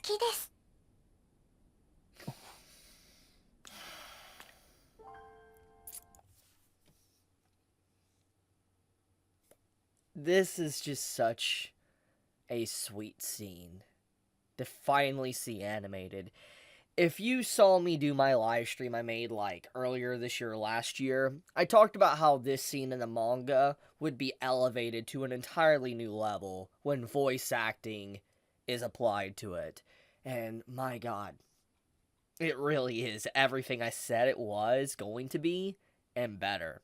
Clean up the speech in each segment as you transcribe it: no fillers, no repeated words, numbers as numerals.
きです。This is just such a sweet scene to finally see animated. If you saw me do my live stream I made like earlier this year or last year, I talked about how this scene in the manga would be elevated to an entirely new level when voice acting is applied to it. And my god, it really is everything I said it was going to be and better.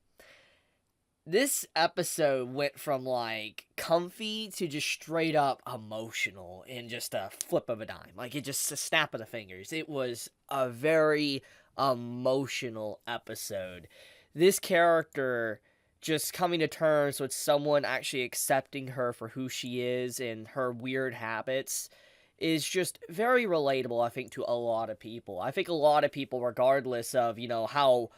This episode went from like comfy to just straight up emotional in just a flip of a dime. Like it just a snap of the fingers. It was a very emotional episode. This character just coming to terms with someone actually accepting her for who she is and her weird habits is just very relatable, I think, to a lot of people. I think a lot of people, regardless of, how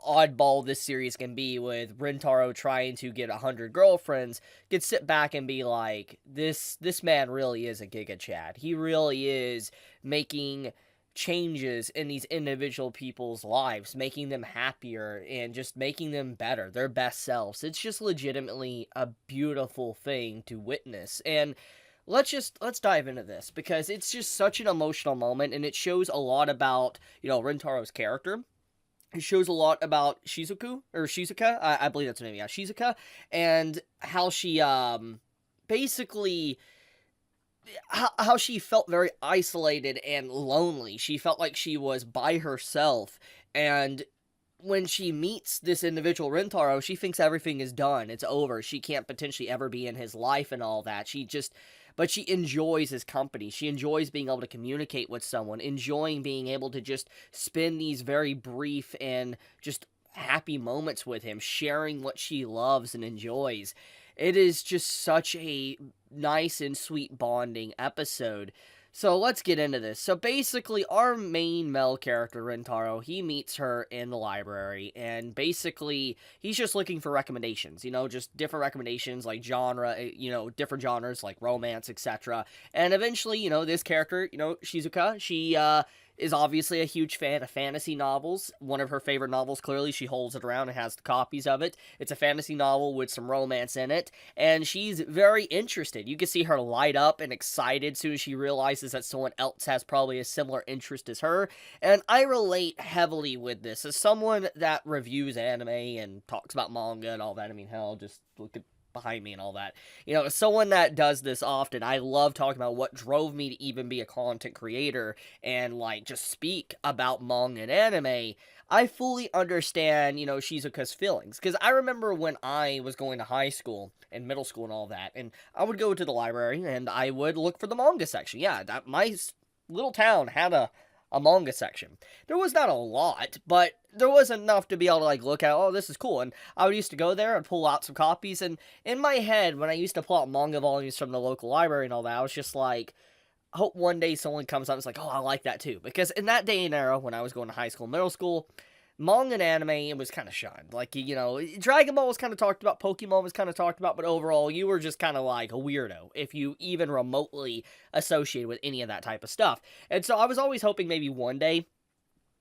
oddball this series can be with Rintaro trying to get 100 girlfriends, could sit back and be like, this man really is a Giga Chad. He really is making changes in these individual people's lives, making them happier and just making them better, their best selves. It's just legitimately a beautiful thing to witness. And let's dive into this because it's just such an emotional moment and it shows a lot about, Rintaro's character. It shows a lot about Shizuka, I believe that's her name, yeah, Shizuka, and how she, basically, how she felt very isolated and lonely. She felt like she was by herself, and when she meets this individual Rintaro, she thinks everything is done. It's over. She can't potentially ever be in his life and all that. But she enjoys his company. She enjoys being able to communicate with someone, enjoying being able to just spend these very brief and just happy moments with him, sharing what she loves and enjoys. It is just such a nice and sweet bonding episode. So let's get into this. So basically, our main male character, Rintaro, he meets her in the library, and basically, he's just looking for recommendations, just different recommendations, like genre, different genres, like romance, etc. And eventually, this character, Shizuka, she, is obviously a huge fan of fantasy novels. One of her favorite novels, clearly, she holds it around and has the copies of it. It's a fantasy novel with some romance in it, and she's very interested. You can see her light up and excited as soon as she realizes that someone else has probably a similar interest as her, and I relate heavily with this. As someone that reviews anime and talks about manga and all that, I mean, hell, just look at behind me and all that. As someone that does this often, I love talking about what drove me to even be a content creator and, like, just speak about manga and anime. I fully understand, Shizuka's feelings. Because I remember when I was going to high school and middle school and all that, and I would go to the library and I would look for the manga section. Yeah, my little town had a manga section. There was not a lot, but there was enough to be able to like look at, oh, this is cool. And I would used to go there and pull out some copies. And in my head, when I used to pull out manga volumes from the local library and all that, I was just like, I hope one day someone comes up and is like, oh, I like that too. Because in that day and era, when I was going to high school, middle school, manga and anime, it was kind of shunned. Like, Dragon Ball was kind of talked about, Pokemon was kind of talked about, but overall, you were just kind of like a weirdo if you even remotely associated with any of that type of stuff. And so I was always hoping maybe one day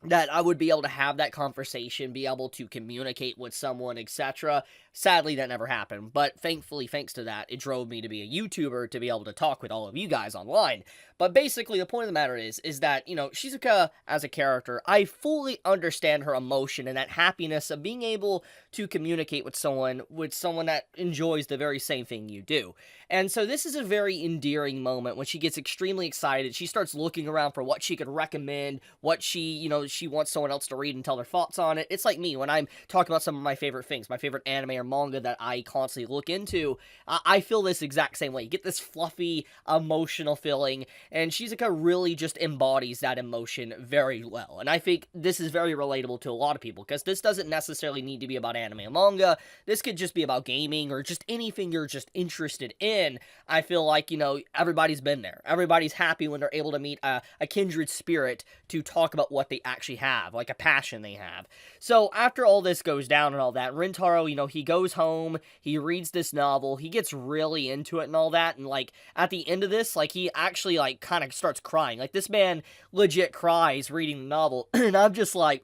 that I would be able to have that conversation, be able to communicate with someone, etc. Sadly, that never happened, but thankfully, thanks to that, it drove me to be a YouTuber to be able to talk with all of you guys online. But basically, the point of the matter is that, Shizuka, as a character, I fully understand her emotion and that happiness of being able to communicate with someone that enjoys the very same thing you do. And so this is a very endearing moment when she gets extremely excited. She starts looking around for what she could recommend, what she wants someone else to read and tell their thoughts on it. It's like me when I'm talking about some of my favorite things, my favorite anime or manga that I constantly look into. I feel this exact same way. You get this fluffy, emotional feeling, and Shizuka really just embodies that emotion very well. And I think this is very relatable to a lot of people, because this doesn't necessarily need to be about anime and manga. This could just be about gaming or just anything you're just interested in. I feel like, everybody's been there. Everybody's happy when they're able to meet a kindred spirit to talk about what they actually have, like a passion they have. So after all this goes down and all that, Rintaro, he goes home, he reads this novel, he gets really into it and all that, and like at the end of this, like he actually like kind of starts crying. Like, this man legit cries reading the novel, and I'm just like,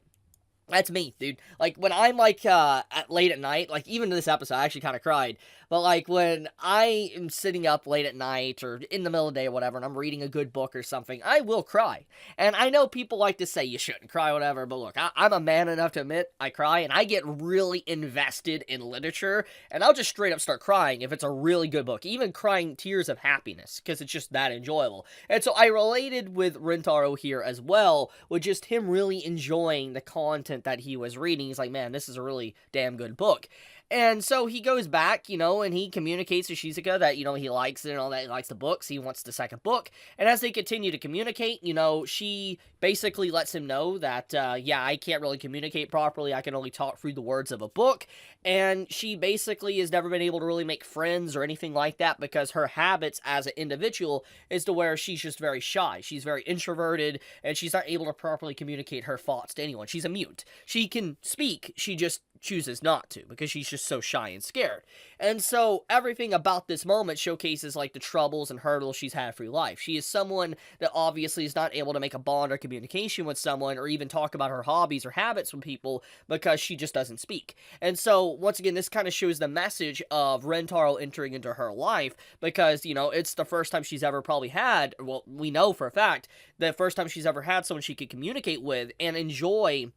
that's me, dude. Like, when I'm, like, late at night, like, even this episode, I actually kind of cried. But, like, when I am sitting up late at night or in the middle of the day or whatever, and I'm reading a good book or something, I will cry. And I know people like to say you shouldn't cry, whatever, but look, I'm a man enough to admit I cry, and I get really invested in literature, and I'll just straight up start crying if it's a really good book, even crying tears of happiness, because it's just that enjoyable. And so I related with Rintaro here as well, with just him really enjoying the content that he was reading. He's like, man, this is a really damn good book. And so he goes back, and he communicates to Shizuka that, he likes it and all that, he likes the books, he wants the second book, and as they continue to communicate, she basically lets him know that, yeah, I can't really communicate properly, I can only talk through the words of a book, and she basically has never been able to really make friends or anything like that, because her habits as an individual is to where she's just very shy, she's very introverted, and she's not able to properly communicate her thoughts to anyone. She's a mute. She can speak, she just chooses not to, because she's just so shy and scared. And so everything about this moment showcases like the troubles and hurdles she's had through life. She is someone that obviously is not able to make a bond or communication with someone, or even talk about her hobbies or habits with people, because she just doesn't speak. And so once again, this kind of shows the message of Rentaro entering into her life, because it's the first time she's ever probably had, well, we know for a fact, the first time she's ever had someone she could communicate with and enjoy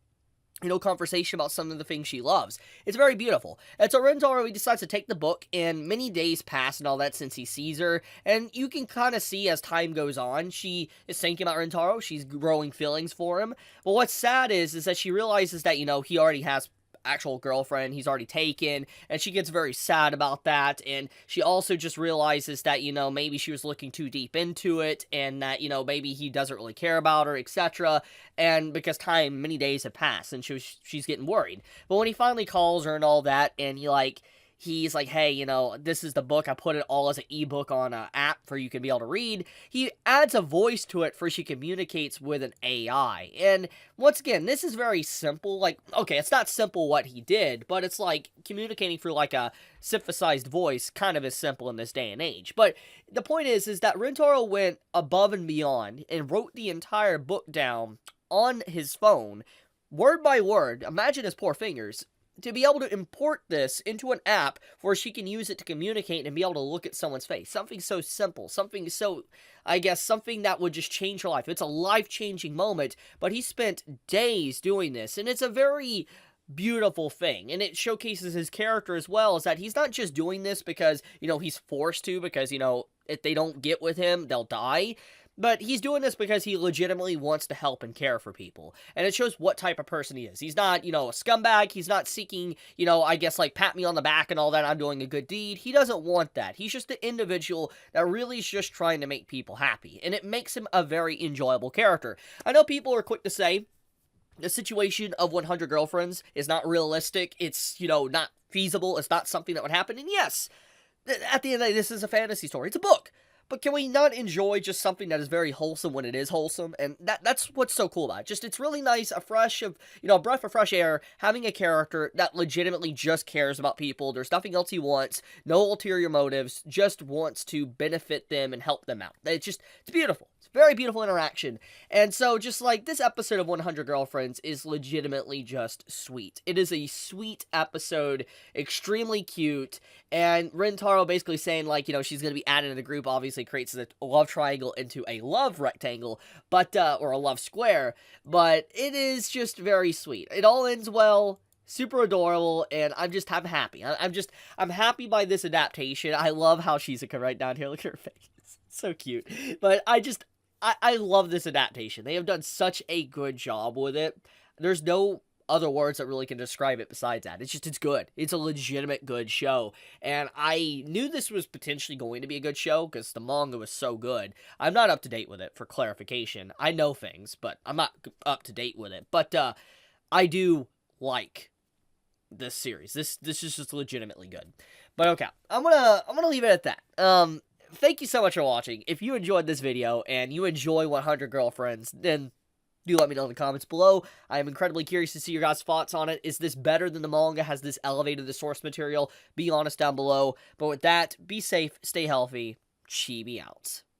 conversation about some of the things she loves. It's very beautiful. And so Rentaro, he decides to take the book, and many days pass and all that since he sees her, and you can kind of see as time goes on, she is thinking about Rentaro, she's growing feelings for him. But what's sad is that she realizes that, he already has actual girlfriend he's already taken, and she gets very sad about that, and she also just realizes that, maybe she was looking too deep into it, and that, maybe he doesn't really care about her, etc., and because many days have passed, and she's getting worried. But when he finally calls her and all that, and he's like, hey, this is the book, I put it all as an ebook on an app for you can be able to read. He adds a voice to it for she communicates with an AI. And once again, this is very simple. Like, okay, it's not simple what he did, but it's like communicating through like a synthesized voice kind of is simple in this day and age. But the point is that Rentaro went above and beyond and wrote the entire book down on his phone, word by word. Imagine his poor fingers, to be able to import this into an app where she can use it to communicate and be able to look at someone's face. Something so simple, something that would just change her life. It's a life-changing moment, but he spent days doing this, and it's a very beautiful thing, and it showcases his character as well, is that he's not just doing this because, he's forced to, because, if they don't get with him, they'll die. But he's doing this because he legitimately wants to help and care for people. And it shows what type of person he is. He's not, a scumbag. He's not seeking, pat me on the back and all that, I'm doing a good deed. He doesn't want that. He's just an individual that really is just trying to make people happy. And it makes him a very enjoyable character. I know people are quick to say the situation of 100 girlfriends is not realistic. It's, not feasible. It's not something that would happen. And yes, at the end of the day, this is a fantasy story. It's a book. But can we not enjoy just something that is very wholesome when it is wholesome? And that's what's so cool about it. Just, it's really nice, a breath of fresh air, having a character that legitimately just cares about people. There's nothing else he wants, no ulterior motives, just wants to benefit them and help them out. It's beautiful. It's a very beautiful interaction. And so, just like, this episode of 100 Girlfriends is legitimately just sweet. It is a sweet episode, extremely cute, and Rentaro basically saying, like, she's going to be added to the group, obviously creates a love triangle into a love rectangle, but, or a love square, but it is just very sweet. It all ends well, super adorable, and I'm happy. I'm happy by this adaptation. I love how Shizuka right down here, look at her face. It's so cute. But I love this adaptation. They have done such a good job with it. There's no other words that really can describe it besides that. It's good. It's a legitimate good show. And I knew this was potentially going to be a good show because the manga was so good. I'm not up to date with it, for clarification. I know things, but I'm not up to date with it. But I do like this series. This is just legitimately good. But okay, I'm gonna leave it at that. Thank you so much for watching. If you enjoyed this video and you enjoy 100 Girlfriends, then do let me know in the comments below. I am incredibly curious to see your guys' thoughts on it. Is this better than the manga? Has this elevated the source material? Be honest down below. But with that, be safe, stay healthy. Chibi out.